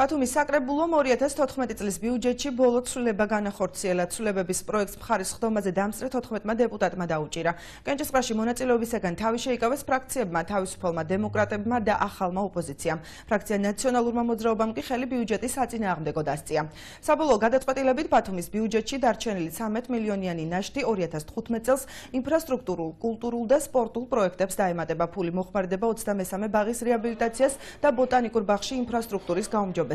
ბათუმის საკრებულომ 2014 წლის ბიუჯეტში ბოლო ცვლილება განახორციელა. ცვლილებების პროექტს მხარის ხდომაზე დამსწრე 14 დეპუტატმა დაუჭირა. კენჭისყრაში მონაწილეობისაგან თავი შეიკავეს ფრაქციებმა, თავისუფალმა დემოკრატებმა და ახალმა ოპოზიციამ. ფრაქცია ნაციონალურმა მოძრაობამ კი ხელი ბიუჯეტის საწინააღმდეგო დასწია. საბოლოო გადაწყვეტილებით ბათუმის ბიუჯეტში დარჩენილი 13 მილიონიანი ნაშთი 2015 წელს ინფრასტრუქტურულ, კულტურულ და სპორტულ პროექტებს დაემატება. ფული მოხმარდება 23 ბაღის რეაბილიტაციას და ბოტანიკურ ბაღში ინფრასტრუქტურის გაუმჯობესებას.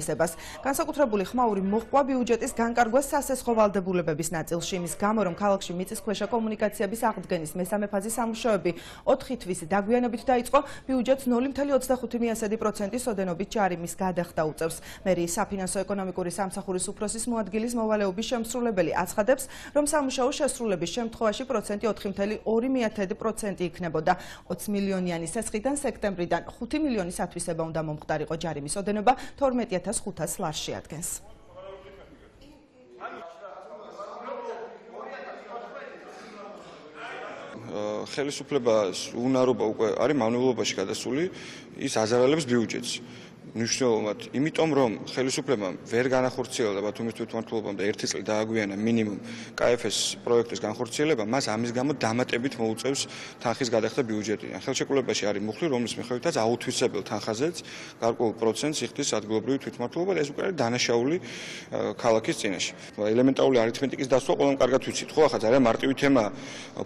განსაკუთრებული ხმაური მოჰყვა ბიუჯეტის განკარგვას სასესხო ვალდებულებების ნაწილში, იმის გამო, რომ ქალაქში მიწისქვეშა კომუნიკაციების აღდგენის მესამე ფაზის სამუშაოები 4 თვის დაგვიანებით დაიწყო, ბიუჯეტს 0,25% ოდენობით ჯარიმის გადახდა უწევს. მერიის საფინანსო ეკონომიკური სამსახურის უფროსის მოადგილის მოვალეობის შემსრულებელი აცხადებს, რომ სამუშაო შესრულების შემთხვევაში პროცენტი 4,2% იქნებოდა. 20 მილიონიანი სესხიდან სექტემბრიდან 5 მილიონის ათვისება უნდა მომხდარიყო. ჯარიმის ოდენობა 12,500 ლარს შეადგენს. ხელისუფლებას უნარობა უკვე არის მავნებლობაში გადასული, ის აზარალებს ბიუჯეტს. მნიშვნელოვნად, იმიტომ რომ ხელისუფლებამ ვერ განახორციელა ბათუმის თვითმმართველობამ და 1 წელი დააგვიანა მინიმუმ KFS პროექტის განხორციელება, მას ამის გამო დამატებით მოუწევს თანხის გადახდა ბიუჯეტიდან. ხელშეკრულებაში არის მუხლი, რომლის მიხედვითაც აუთვისებელ თანხაზეც გარკვეულ პროცენტს იხდის ადგილობრივი თვითმმართველობა და ეს უკვე არის დანაშაული ქალაქის წინაშე. ელემენტარული არითმეტიკის დასვა ყველამ კარგად ვიცით, ხო, ახლა ძალიან მარტივი თემაა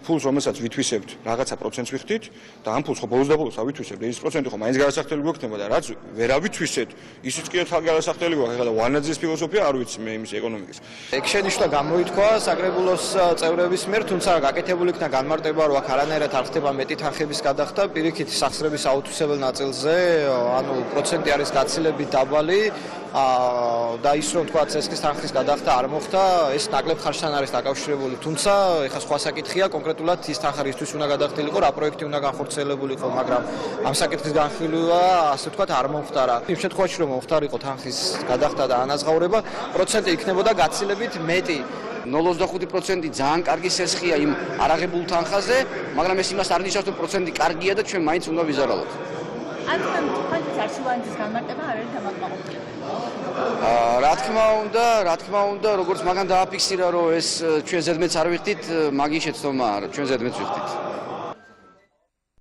ფულს, რომელსაც ვითვისებთ, რაღაცა პროცენტს ვიხდით და ამ ფულს ხო ბოლოს და ბოლოს ავითვისებთ, ის პროცენტი ხო მაინც გარასახდელი გვექნება და რაც ვერავით ისიც კიდევ გარასახდელი გვაქვს, ეხლა ვანაძის ფილოსოფია არ ვიცი მე იმის ეკონომიკის. ეგ შენიშვნა გამოითქვა საკრებულოს წევრების მიერ, თუმცა გაკეთებული იქნა განმარტება, რომ აქ არანაირად არ ხდება მეტი თანხების გადახდა, პირიქით სახსრების აუთვისებელ ნაწილზე, ანუ პროცენტი არის გაცილებით დაბალი და ის რომ თქვა წესკის თანხის გადახდა არ მოხდა, ეს ნაკლებ ხარჯთან არის დაკავშირებული, თუმცა ეხლა სხვა საკითხია, კონკრეტულად ის თანხა რისთვის უნდა გადახდილიყო, რა პროექტი უნდა განხორციელებულიყო, მაგრამ ამ საკითხის განხილვა, ასე ვთქვათ, არ მომხდარა. იმ შემთხვევაში რომ მომხდარიყო თანხის გადახდა და ანაზღაურება, პროცენტი იქნებოდა გაცილებით მეტი. 0,25% ძალიან კარგი სესხია იმ არაღებულ თანხაზე, მაგრამ ეს იმას არ ნიშნავს, რომ პროცენტი კარგია და ჩვენ მაინც უნდა ვიზარალოთ. ანუ თქვენთვის არშივანძის განმარტება არ არის დამაკმაყოფილებელი. რა თქმა უნდა, როგორც მაგან დააფიქსირა, რომ ეს ჩვენ ზედმეტს არ ვიხდით, მაგის შეცდომა არა, ჩვენ ზედმეტს ვიხდით.